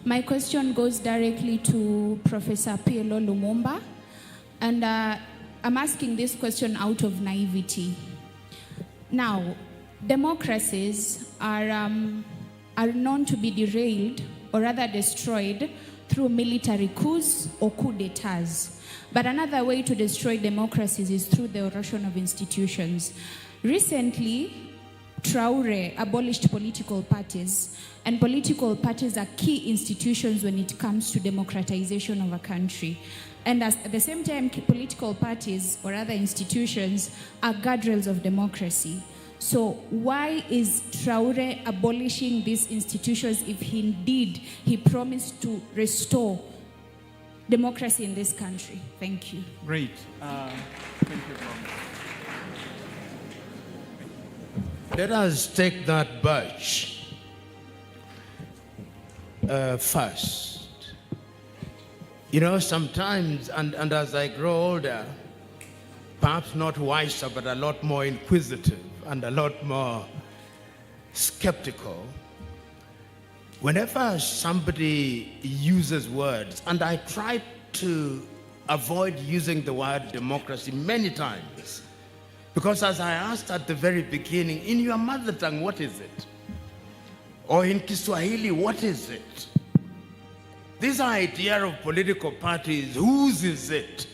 My question goes directly to Professor PLO Lumumba, and I'm asking this question out of naivety. Now, democracies are known to be derailed, or rather destroyed, through military coups or coup d'etats. But another way to destroy democracies is through the erosion of institutions. Recently, Traore abolished political parties, and political parties are key institutions when it comes to democratization of a country. And at the same time, political parties or other institutions are guardrails of democracy. So why is Traore abolishing these institutions if he promised to restore democracy in this country? Thank you. Great. Thank you, Prof. Let us take that batch first. You know, sometimes, and as I grow older, perhaps not wiser, but a lot more inquisitive and a lot more skeptical, whenever somebody uses words, and I try to avoid using the word democracy many times, because as I asked at the very beginning, in your mother tongue, what is it? Or in Kiswahili, what is it? This idea of political parties, whose is it?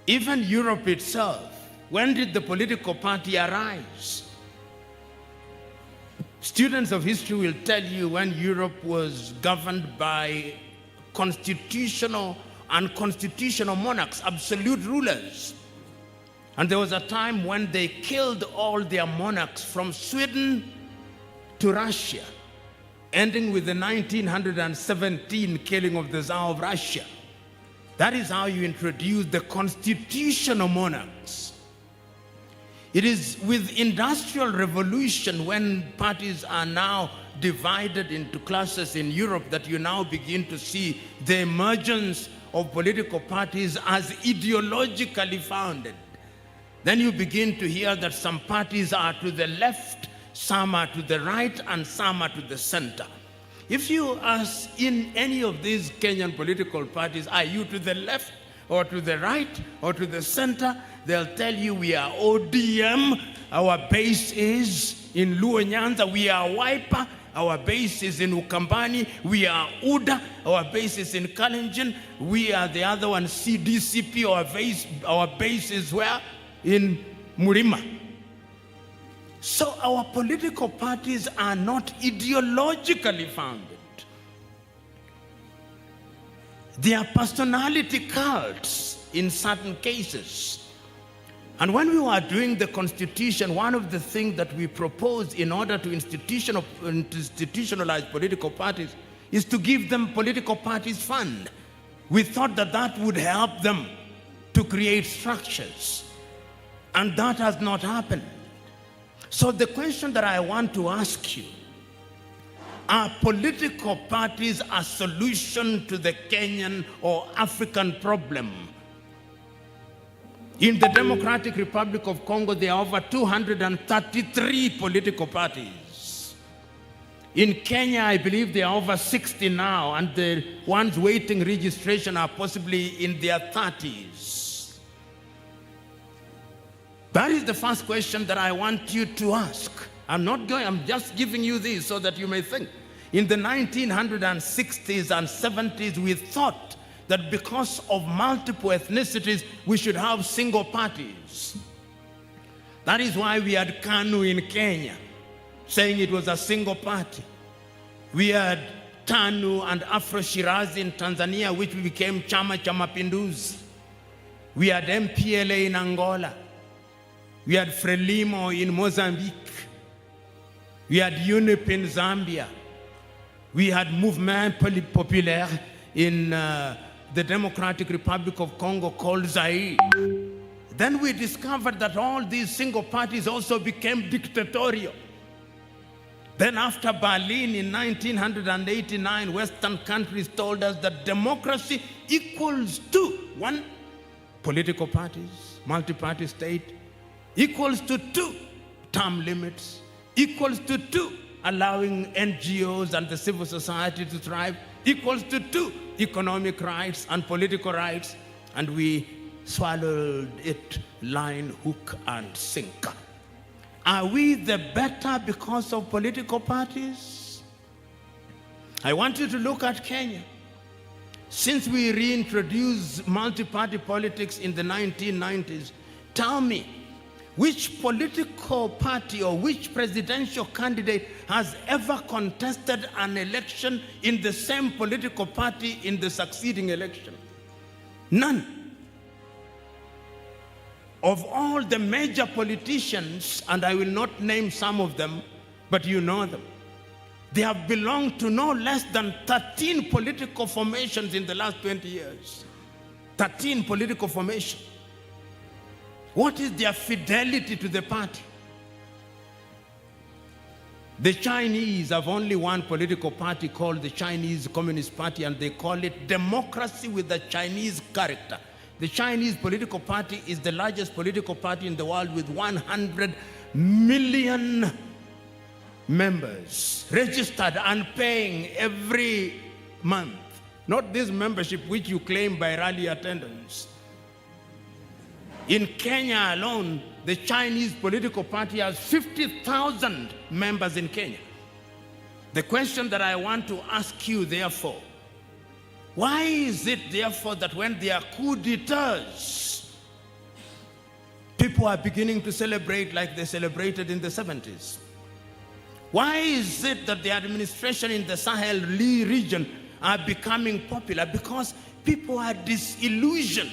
Even Europe itself, when did the political party arise? Students of history will tell you when Europe was governed by constitutional and constitutional monarchs, absolute rulers. And there was a time when they killed all their monarchs from Sweden to Russia, ending with the 1917 killing of the Tsar of Russia. That is how you introduce the constitutional monarchs. It is with industrial revolution, when parties are now divided into classes in Europe, that you now begin to see the emergence of political parties as ideologically founded. Then you begin to hear that some parties are to the left, some are to the right, and some are to the center. If you ask in any of these Kenyan political parties, are you to the left or to the right or to the center? They'll tell you we are ODM, our base is in Luo Nyanza, we are Wiper, our base is in Ukambani, we are UDA, our base is in Kalenjin, we are the other one, CDCP, our base is where? In Murima. So our political parties are not ideologically founded. They are personality cults in certain cases. And when we were doing the Constitution, one of the things that we proposed in order to institutionalize political parties is to give them political parties fund. We thought that that would help them to create structures. And that has not happened. So the question that I want to ask you, are political parties a solution to the Kenyan or African problem? In the Democratic Republic of Congo, there are over 233 political parties. In Kenya, I believe there are over 60 now, and the ones waiting registration are possibly in their 30s. That is the first question that I want you to ask. I'm just giving you this so that you may think. In the 1960s and 70s, we thought that because of multiple ethnicities, we should have single parties. That is why we had KANU in Kenya, saying it was a single party. We had TANU and Afro-Shirazi in Tanzania, which became Chama cha Mapinduzi. We had MPLA in Angola. We had Frelimo in Mozambique. We had UNIP in Zambia. We had Mouvement Populaire in the Democratic Republic of Congo called Zaire. Then we discovered that all these single parties also became dictatorial. Then after Berlin in 1989, Western countries told us that democracy equals to one, political parties, multi-party state, equals to 2, term limits, equals to 2, allowing NGOs and the civil society to thrive equals to 2 economic rights and political rights, and we swallowed it line, hook, and sinker. Are we the better because of political parties? I want you to look at Kenya. Since we reintroduced multi-party politics in the 1990s, tell me, which political party or which presidential candidate has ever contested an election in the same political party in the succeeding election? None. Of all the major politicians, and I will not name some of them, but you know them, they have belonged to no less than 13 political formations in the last 20 years. 13 political formations. What is their fidelity to the party? The Chinese have only one political party called the Chinese Communist Party, and they call it democracy with a Chinese character. The Chinese political party is the largest political party in the world with 100 million members registered and paying every month. Not this membership which you claim by rally attendance. In Kenya alone, the Chinese political party has 50,000 members in Kenya. The question that I want to ask you, therefore, why is it, therefore, that when there are coup d'etats, people are beginning to celebrate like they celebrated in the 70s? Why is it that the administration in the Sahel region are becoming popular? Because people are disillusioned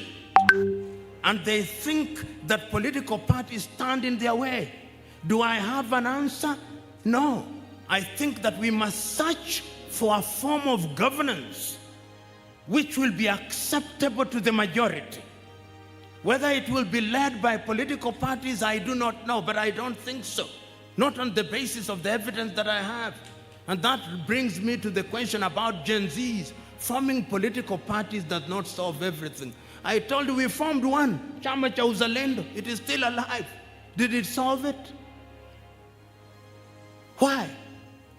and they think that political parties stand in their way. Do I have an answer? No. I think that we must search for a form of governance which will be acceptable to the majority. Whether it will be led by political parties, I do not know, but I don't think so. Not on the basis of the evidence that I have. And that brings me to the question about Gen Zs. Forming political parties does not solve everything. I told you we formed one, Chama cha Uzalendo. It is still alive. Did it solve it? Why?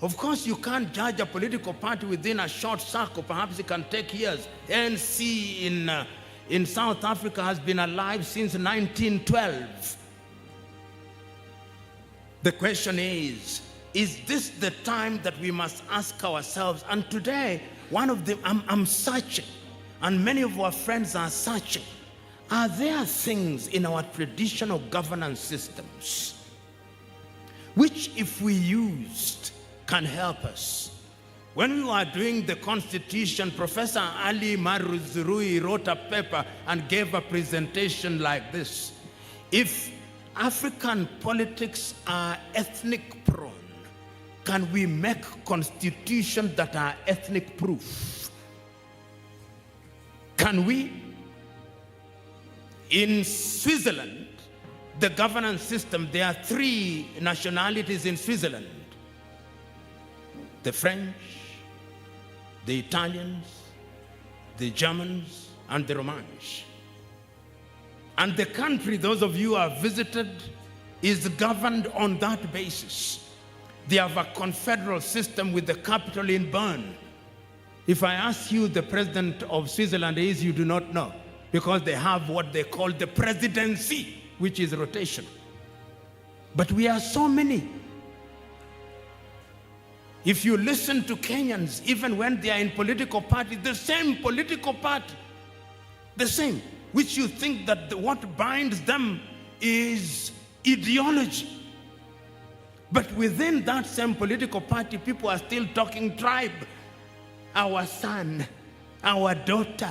Of course, you can't judge a political party within a short circle. Perhaps it can take years. ANC in South Africa has been alive since 1912. The question is this the time that we must ask ourselves? And today, one of them, I'm searching, and many of our friends are searching. Are there things in our traditional governance systems which, if we used, can help us? When we were doing the Constitution, Professor Ali Maruzurui wrote a paper and gave a presentation like this. If African politics are ethnic prone, can we make constitutions that are ethnic proof? Can we? In Switzerland, the governance system, there are 3 nationalities in Switzerland: the French, the Italians, the Germans, and the Romans. And the country, those of you who have visited, is governed on that basis. They have a confederal system with the capital in Bern. If I ask you the president of Switzerland is, you do not know, because they have what they call the presidency, which is rotation. But we are so many. If you listen to Kenyans, even when they are in political party, the same political party, the same, which you think that what binds them is ideology. But within that same political party, people are still talking tribe. Our son, our daughter.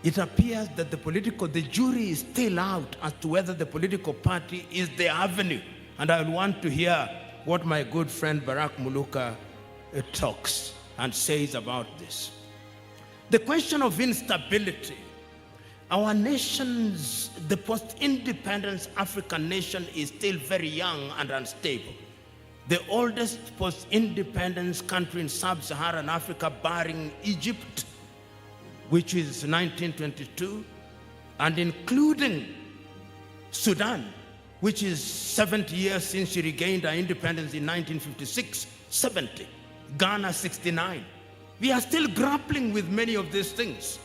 It appears that the jury is still out as to whether the political party is the avenue. And I want to hear what my good friend Barack Muluka talks and says about this. The question of instability. Our nations, the post-independence African nation, is still very young and unstable. The oldest post-independence country in sub-Saharan Africa, barring Egypt, which is 1922, and including Sudan, which is 70 years since she regained her independence in 1956, 70. Ghana, 69. We are still grappling with many of these things.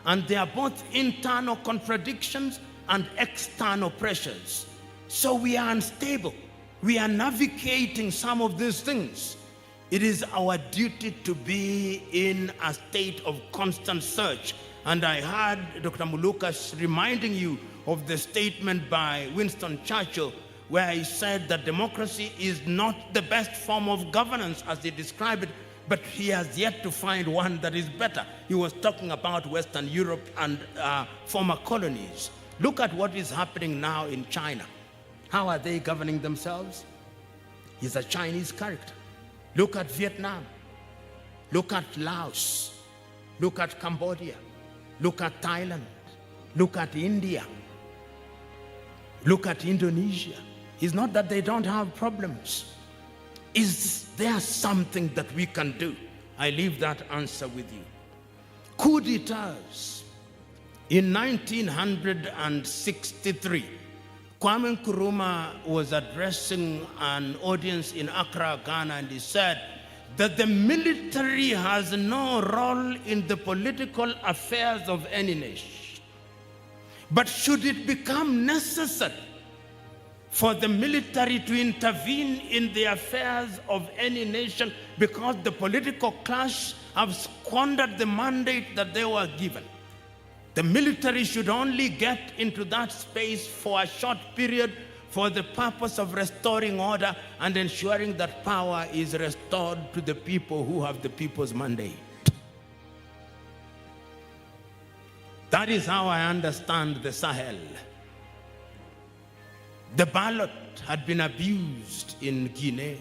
And they are both internal contradictions and external pressures. So we are unstable. We are navigating some of these things. It is our duty to be in a state of constant search. And I heard Dr. Mulukas reminding you of the statement by Winston Churchill, where he said that democracy is not the best form of governance as he described it, but he has yet to find one that is better. He was talking about Western Europe and former colonies. Look at what is happening now in China. How are they governing themselves? He's a Chinese character. Look at Vietnam. Look at Laos. Look at Cambodia. Look at Thailand. Look at India. Look at Indonesia. It's not that they don't have problems. Is there something that we can do? I leave that answer with you. Coup d'etats. In 1963, Kwame Nkrumah was addressing an audience in Accra, Ghana, and he said that the military has no role in the political affairs of any nation. But should it become necessary for the military to intervene in the affairs of any nation because the political clash have squandered the mandate that they were given, the military should only get into that space for a short period for the purpose of restoring order and ensuring that power is restored to the people who have the people's mandate. That is how I understand the Sahel. The ballot had been abused in Guinea.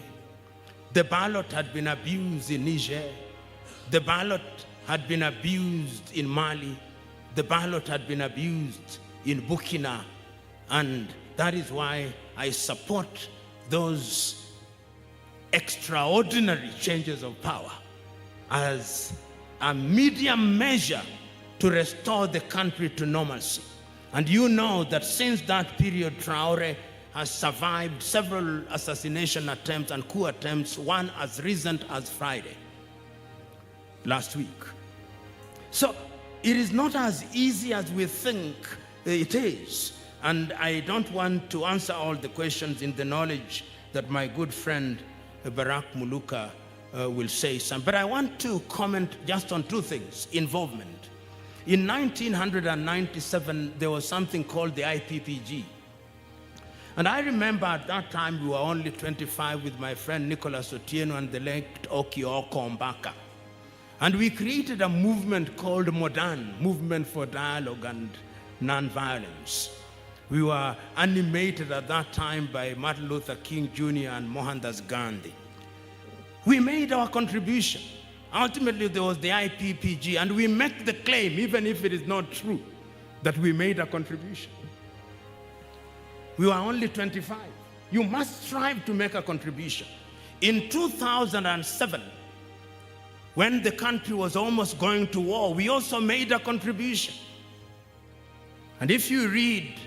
The ballot had been abused in Niger. The ballot had been abused in Mali. The ballot had been abused in Burkina. And that is why I support those extraordinary changes of power as a medium measure to restore the country to normalcy. And you know that since that period, Traore has survived several assassination attempts and coup attempts, one as recent as Friday, last week. So it is not as easy as we think it is. And I don't want to answer all the questions in the knowledge that my good friend Barack Muluka will say some. But I want to comment just on two things. Involvement. In 1997, there was something called the IPPG. And I remember at that time we were only 25 with my friend Nicholas Otieno and the late Okio Kombaka. And we created a movement called Modern, Movement for Dialogue and Nonviolence. We were animated at that time by Martin Luther King Jr. and Mohandas Gandhi. We made our contribution. Ultimately, there was the IPPG, and we make the claim, even if it is not true, that we made a contribution. We were only 25. You must strive to make a contribution. In 2007, when the country was almost going to war, we also made a contribution. And if you read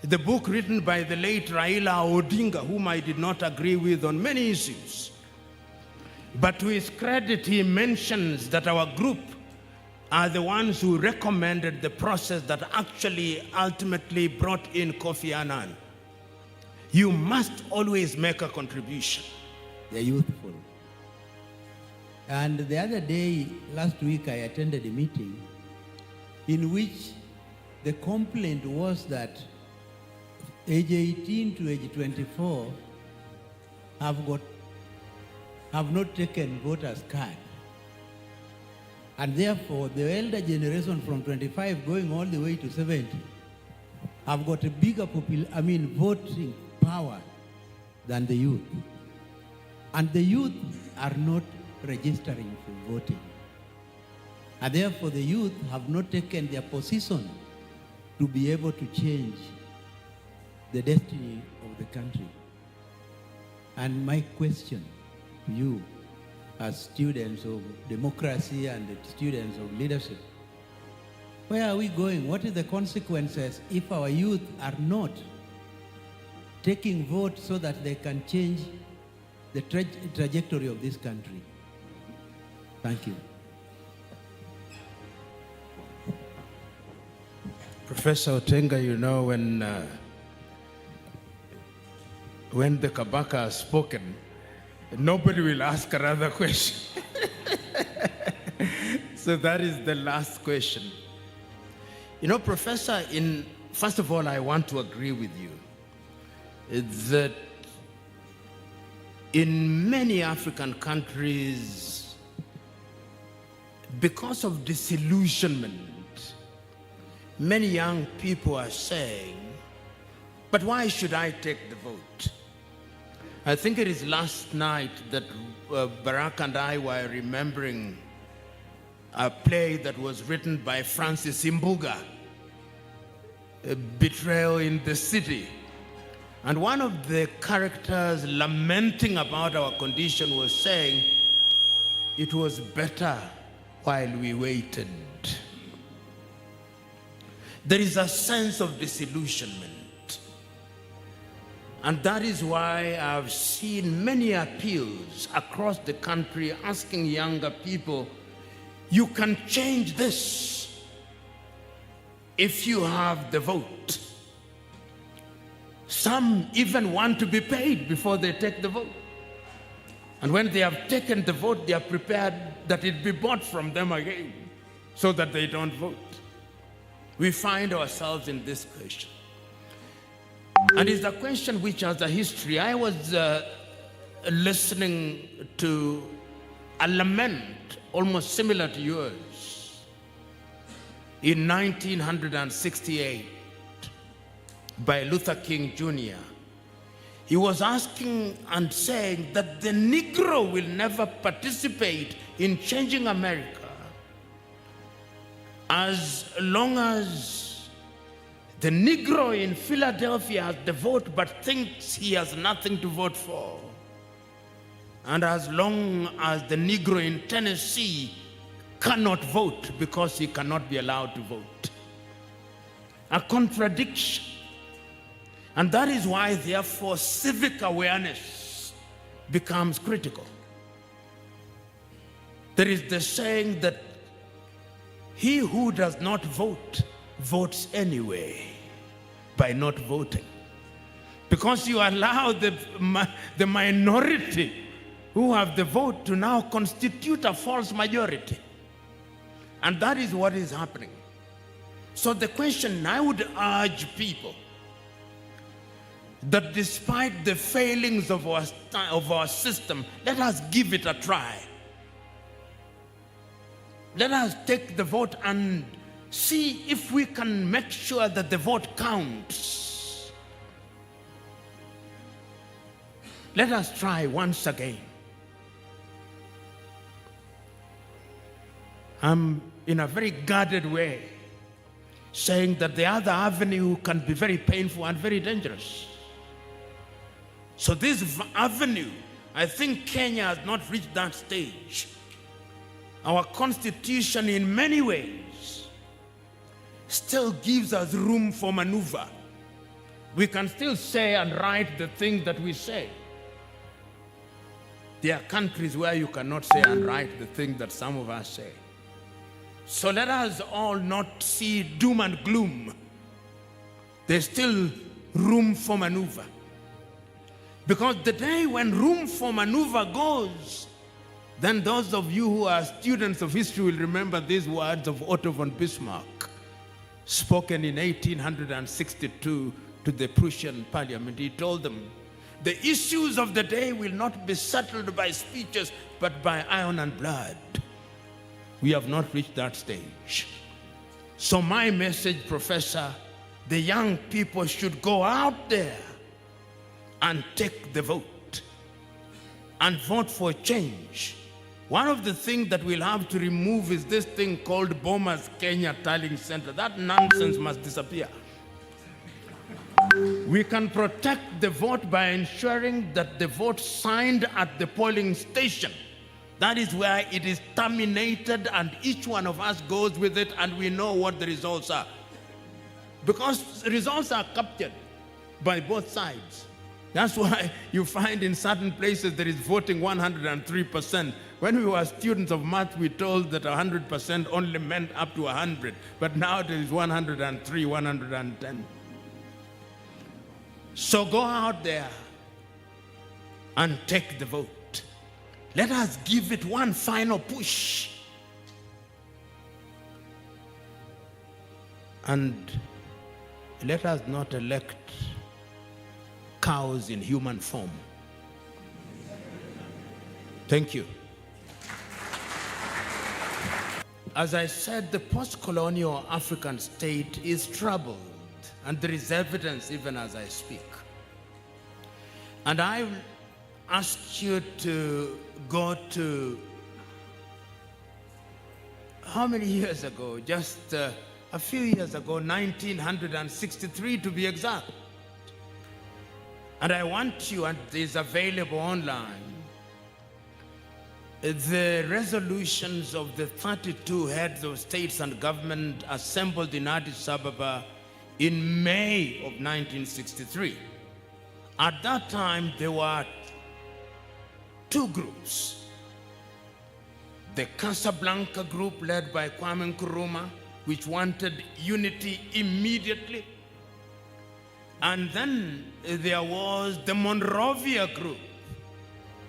the book written by the late Raila Odinga, whom I did not agree with on many issues, but to his credit, he mentions that our group are the ones who recommended the process that actually ultimately brought in Kofi Annan. You must always make a contribution. They're youthful. And the other day, last week, I attended a meeting in which the complaint was that age 18 to age 24 have not taken voters' card. And therefore, the elder generation from 25 going all the way to 70 have got a bigger voting power than the youth. And the youth are not registering for voting. And therefore, the youth have not taken their position to be able to change the destiny of the country. And my question to you, as students of democracy and students of leadership, where are we going? What are the consequences if our youth are not taking votes so that they can change the trajectory of this country. Thank you. Professor Otenga, you know, when the Kabaka has spoken, nobody will ask another question. So that is the last question. You know, Professor, first of all, I want to agree with you that in many African countries, because of disillusionment, many young people are saying, but why should I take the vote? I think it is last night that Barack and I were remembering a play that was written by Francis Imbuga, Betrayal in the City. And one of the characters lamenting about our condition was saying, it was better while we waited. There is a sense of disillusionment. And that is why I've seen many appeals across the country asking younger people, you can change this if you have the vote. Some even want to be paid before they take the vote. And when they have taken the vote, they are prepared that it be bought from them again so that they don't vote. We find ourselves in this question. And it's a question which has a history. I was listening to a lament almost similar to yours in 1968 by Luther King Jr. He was asking and saying that the Negro will never participate in changing America as long as the Negro in Philadelphia has the vote but thinks he has nothing to vote for, and as long as the Negro in Tennessee cannot vote because he cannot be allowed to vote. A contradiction. And that is why, therefore, civic awareness becomes critical. There is the saying that he who does not vote votes anyway by not voting. Because you allow the minority who have the vote to now constitute a false majority. And that is what is happening. So the question, I would urge people that despite the failings of our system, let us give it a try. Let us take the vote and see if we can make sure that the vote counts. Let us try once again. I'm in a very guarded way saying that the other avenue can be very painful and very dangerous. So this avenue, I think Kenya has not reached that stage. Our constitution in many ways still gives us room for maneuver. We can still say and write the things that we say. There are countries where you cannot say and write the things that some of us say. So let us all not see doom and gloom. There's still room for maneuver. Because the day when room for maneuver goes, then those of you who are students of history will remember these words of Otto von Bismarck, spoken in 1862 to the Prussian parliament. He told them, the issues of the day will not be settled by speeches, but by iron and blood. We have not reached that stage. So my message, Professor, the young people should go out there and take the vote and vote for change. One of the things that we'll have to remove is this thing called Boma's Kenya Tallying Center. That nonsense must disappear. We can protect the vote by ensuring that the vote signed at the polling station, that is where it is terminated and each one of us goes with it and we know what the results are. Because the results are captured by both sides. That's why you find in certain places there is voting 103%. When we were students of math, we told that 100% only meant up to 100. But now there is 103, 110. So go out there and take the vote. Let us give it one final push. And let us not elect cows in human form. Thank you. As I said, the post-colonial African state is troubled, and there is evidence even as I speak. And I ask you to go to, how many years ago? Just a few years ago, 1963 to be exact. And I want you, and it is available online, the resolutions of the 32 heads of states and government assembled in Addis Ababa in May of 1963. At that time, there were two groups. The Casablanca group led by Kwame Nkrumah, which wanted unity immediately. And then there was the Monrovia group,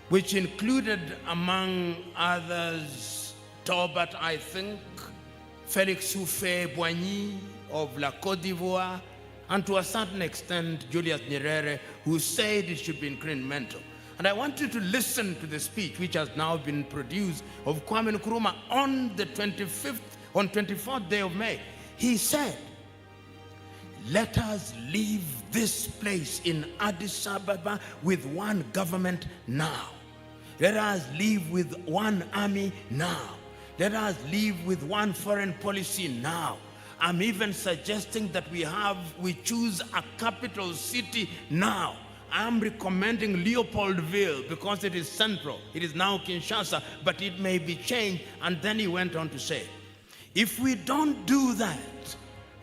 which included, among others, Taubat, I think, Félix Houphouët-Boigny of La Côte d'Ivoire, and to a certain extent, Julius Nyerere, who said it should be incremental. And I want you to listen to the speech, which has now been produced, of Kwame Nkrumah on the 24th day of May. He said, let us leave this place in Addis Ababa with one government now. Let us live with one army now. Let us live with one foreign policy now. I'm even suggesting that we choose a capital city now. I'm recommending Leopoldville because it is central. It is now Kinshasa, but it may be changed. And then he went on to say, if we don't do that,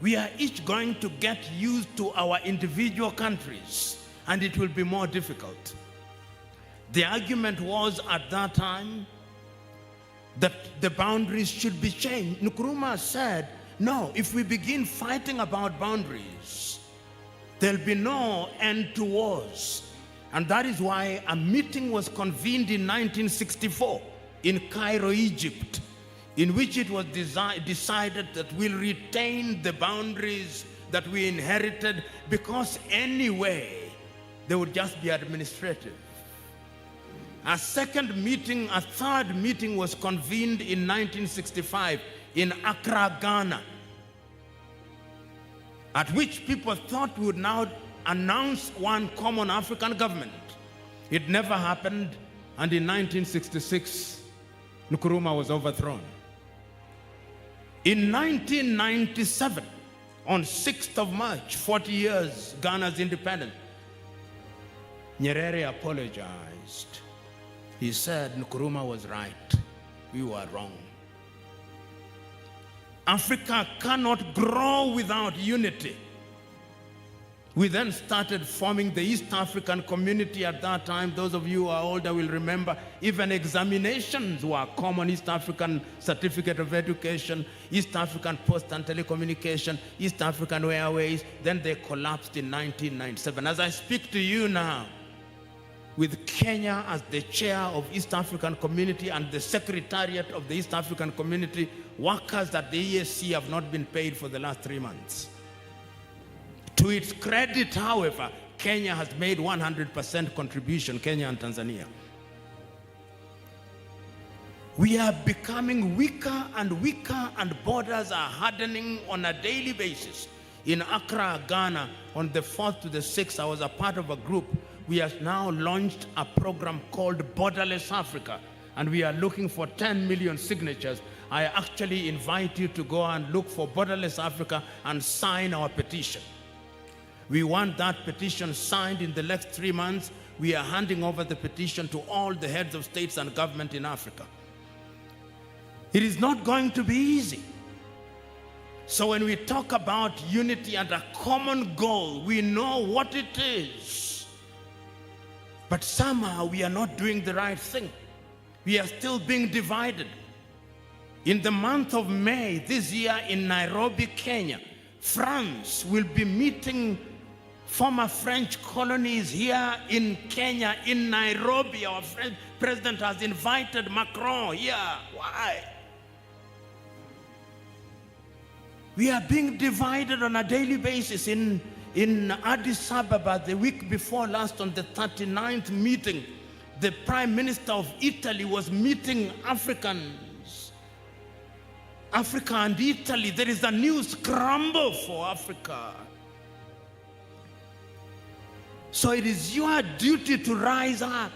we are each going to get used to our individual countries, and it will be more difficult. The argument was at that time that the boundaries should be changed. Nkrumah said, no, if we begin fighting about boundaries, there'll be no end to wars. And that is why a meeting was convened in 1964 in Cairo, Egypt, in which it was decided that we'll retain the boundaries that we inherited, because anyway, they would just be administrative. A third meeting was convened in 1965 in Accra, Ghana, at which people thought we would now announce one common African government. It never happened, and in 1966, Nkrumah was overthrown. In 1997, on 6th of March, 40 years, Ghana's independence, Nyerere apologized. He said Nkrumah was right, we were wrong. Africa cannot grow without unity. We then started forming the East African community at that time. Those of you who are older will remember even examinations were common: East African Certificate of Education, East African Post and Telecommunication, East African Airways. Then they collapsed in 1997. As I speak to you now, with Kenya as the chair of East African Community and the Secretariat of the East African Community, workers at the EAC have not been paid for the last 3 months. To its credit, however, Kenya has made 100% contribution, Kenya and Tanzania. We are becoming weaker and weaker, and borders are hardening on a daily basis. In Accra, Ghana, on the 4th to the 6th, I was a part of a group. We have now launched a program called Borderless Africa, and we are looking for 10 million signatures. I actually invite you to go and look for Borderless Africa and sign our petition. We want that petition signed in the next 3 months. We are handing over the petition to all the heads of states and government in Africa. It is not going to be easy. So when we talk about unity and a common goal, we know what it is. But somehow we are not doing the right thing. We are still being divided. In the month of May this year in Nairobi, Kenya, France will be meeting former French colonies here in Kenya, in Nairobi. Our French president has invited Macron here. Why? We are being divided on a daily basis. In Addis Ababa, the week before last, on the 39th meeting, the Prime Minister of Italy was meeting Africans. Africa and Italy, there is a new scramble for Africa. So it is your duty to rise up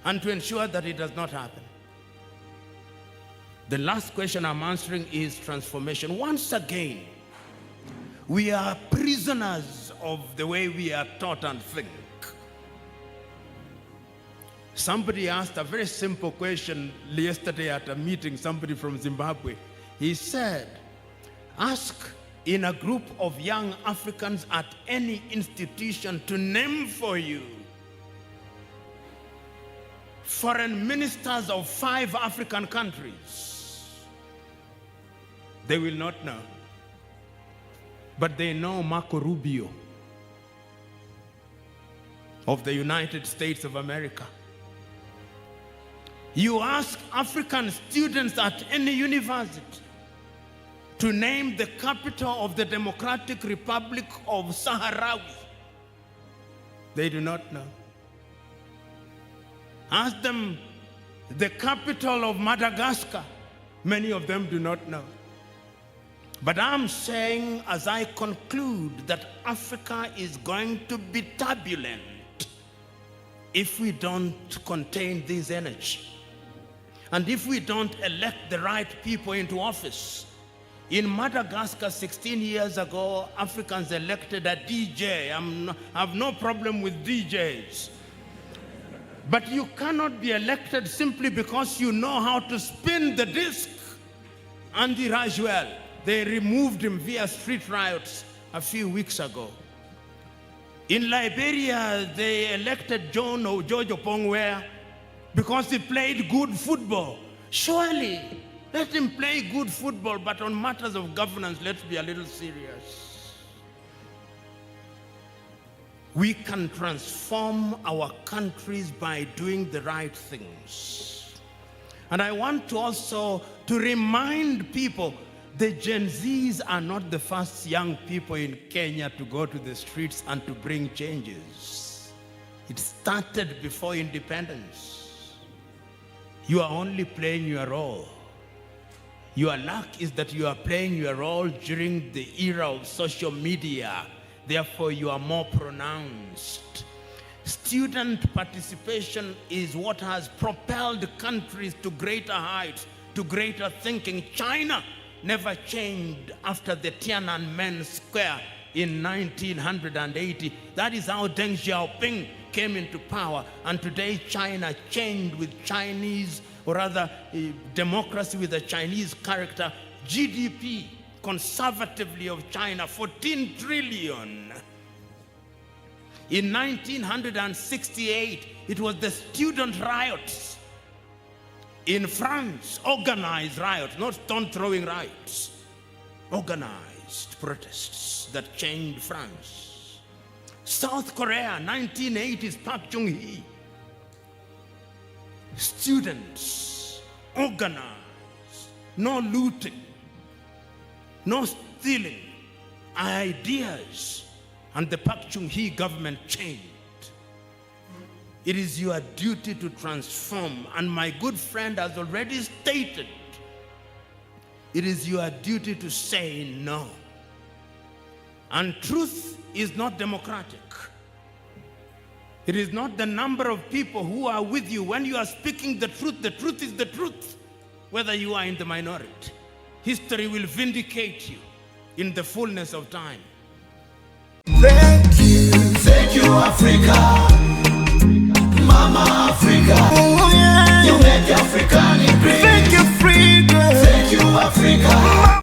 and to ensure that it does not happen. The last question I'm answering is transformation. Once again, we are prisoners of the way we are taught and think. Somebody asked a very simple question yesterday at a meeting, somebody from Zimbabwe. He said, ask in a group of young Africans at any institution to name for you foreign ministers of 5 African countries. They will not know. But they know Marco Rubio of the United States of America. You ask African students at any university to name the capital of the Democratic Republic of Sahrawi. They do not know. Ask them the capital of Madagascar. Many of them do not know. But I'm saying, as I conclude, that Africa is going to be turbulent if we don't contain this energy. And if we don't elect the right people into office. In Madagascar 16 years ago, Africans elected a DJ. I have no problem with DJs. But you cannot be elected simply because you know how to spin the disc. Andy Rajwell, they removed him via street riots a few weeks ago. In Liberia, they elected John Ojojo Pongwea because he played good football. Surely, let him play good football, but on matters of governance, let's be a little serious. We can transform our countries by doing the right things. And I want to also to remind people, the Gen Zs are not the first young people in Kenya to go to the streets and to bring changes. It started before independence. You are only playing your role. Your luck is that you are playing your role during the era of social media. Therefore, you are more pronounced. Student participation is what has propelled countries to greater heights, to greater thinking. China never changed after the Tiananmen Square in 1980. That is how Deng Xiaoping came into power. And today China changed with Chinese, or rather democracy with a Chinese character. GDP conservatively of China, 14 trillion. In 1968, it was the student riots in France, organized riots, not stone-throwing riots, organized protests that changed France. South Korea, 1980s, Park Chung-hee. Students, organized, no looting, no stealing, ideas, and the Park Chung-hee government changed. It is your duty to transform, and my good friend has already stated, it is your duty to say no. And truth is not democratic. It is not the number of people who are with you. When you are speaking the truth is the truth, whether you are in the minority. History will vindicate you in the fullness of time. Thank you, Africa, Mama Africa. Oh, yeah. You make African great. Thank you, Africa. Thank you, Africa.